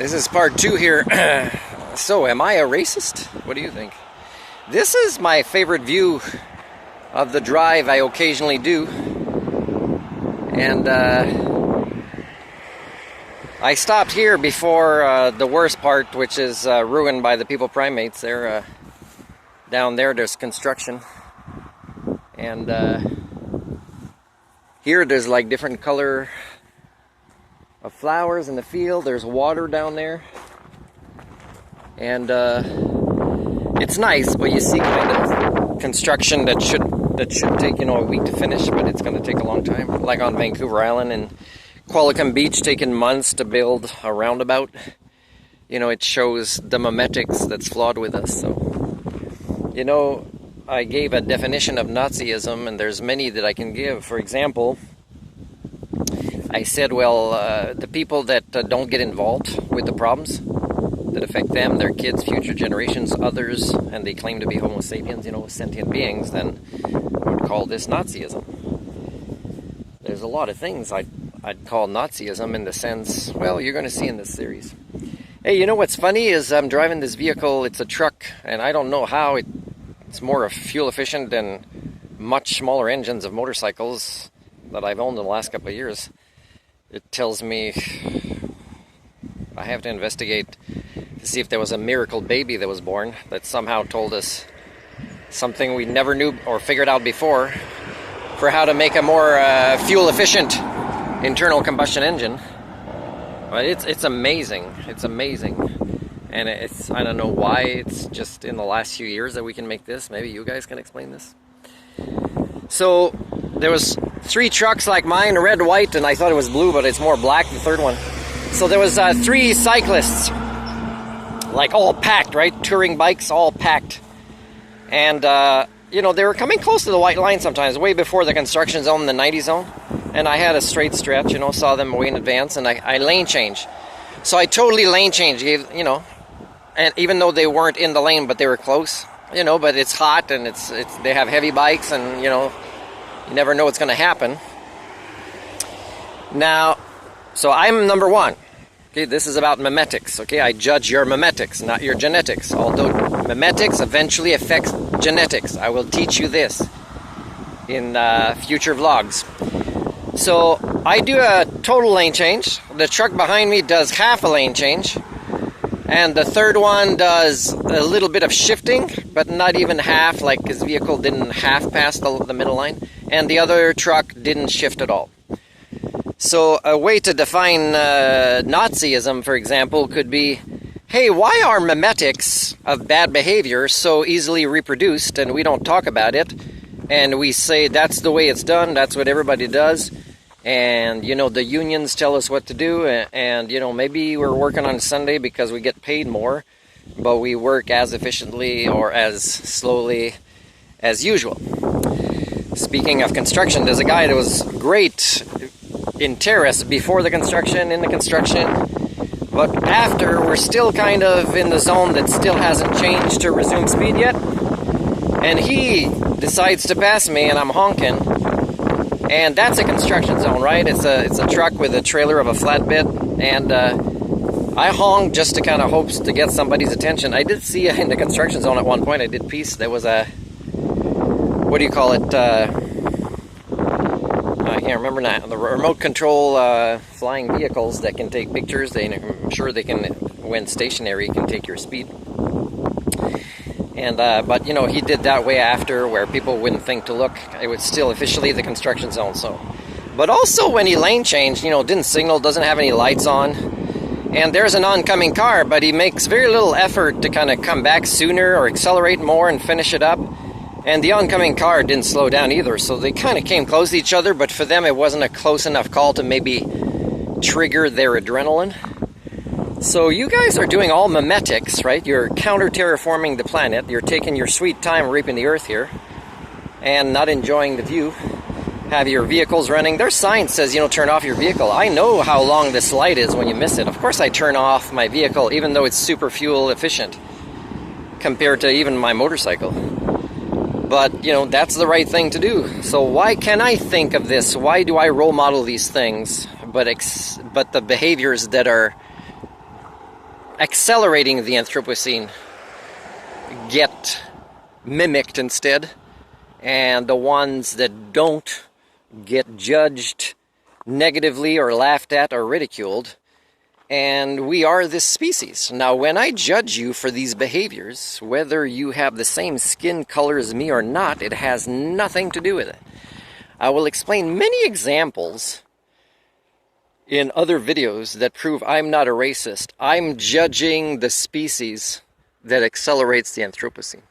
This is part 2 here. So, am I a racist? What do you think? This is my favorite view of the drive I occasionally do. And I stopped here before the worst part, which is ruined by the people primates. They're down there's construction. And here there's like different color of flowers in the field. There's water down there. And it's nice, but you see kind of construction that should take, a week to finish, but it's going to take a long time. Like on Vancouver Island and Qualicum Beach, taking months to build a roundabout. It shows the memetics that's flawed with us. So, I gave a definition of Nazism, and there's many that I can give. For example, I said, the people that don't get involved with the problems that affect them, their kids, future generations, others, and they claim to be Homo sapiens, sentient beings, then I would call this Nazism. There's a lot of things I'd call Nazism in the sense, you're going to see in this series. Hey, what's funny is I'm driving this vehicle. It's a truck, and I don't know how it's more fuel efficient than much smaller engines of motorcycles that I've owned in the last couple of years. It tells me I have to investigate to see if there was a miracle baby that was born that somehow told us something we never knew or figured out before for how to make a more fuel efficient internal combustion engine. But it's amazing. It's amazing. And I don't know why it's just in the last few years that we can make this. Maybe you guys can explain this. So there was 3 trucks like mine, red, white, and I thought it was blue, but it's more black, the third one. So there was 3 cyclists, like all packed, right? Touring bikes, all packed. And, they were coming close to the white line sometimes, way before the construction zone, the 90 zone. And I had a straight stretch, saw them way in advance, and I lane changed. So I totally lane changed, and even though they weren't in the lane, but they were close, but it's hot, and they have heavy bikes, and, you never know what's going to happen. Now, so I'm number 1. Okay, this is about memetics. Okay, I judge your memetics, not your genetics. Although memetics eventually affects genetics. I will teach you this in future vlogs. So I do a total lane change. The truck behind me does half a lane change. And the third one does a little bit of shifting, but not even half, like his vehicle didn't half pass the middle line. And the other truck didn't shift at all. So a way to define Nazism, for example, could be, hey, why are memetics of bad behavior so easily reproduced and we don't talk about it? And we say that's the way it's done, that's what everybody does. And, the unions tell us what to do. And, maybe we're working on Sunday because we get paid more, but we work as efficiently or as slowly as usual. Speaking of construction, there's a guy that was great in terrace before the construction, in the construction, but after, we're still kind of in the zone that still hasn't changed to resume speed yet, and he decides to pass me, and I'm honking, and that's a construction zone, right? It's a truck with a trailer of a flatbed, and I honked just to kind of hopes to get somebody's attention. I did see in the construction zone at one point, I did peace, there was a, what do you call it, I can't remember now, the remote control flying vehicles that can take pictures. I'm sure they can, when stationary, can take your speed. And but he did that way after, where people wouldn't think to look. It was still officially the construction zone. So, but also when he lane changed, didn't signal, doesn't have any lights on, and there's an oncoming car, but he makes very little effort to kind of come back sooner or accelerate more and finish it up. And the oncoming car didn't slow down either, so they kind of came close to each other, but for them it wasn't a close enough call to maybe trigger their adrenaline. So you guys are doing all memetics, right? You're counter-terraforming the planet. You're taking your sweet time reaping the earth here and not enjoying the view. Have your vehicles running. Their sign says, turn off your vehicle. I know how long this light is when you miss it. Of course I turn off my vehicle, even though it's super fuel efficient compared to even my motorcycle. But, that's the right thing to do. So why can I think of this? Why do I role model these things? But the behaviors that are accelerating the Anthropocene get mimicked instead, and the ones that don't get judged negatively or laughed at or ridiculed. And we are this species. Now, when I judge you for these behaviors, whether you have the same skin color as me or not, it has nothing to do with it. I will explain many examples in other videos that prove I'm not a racist. I'm judging the species that accelerates the Anthropocene.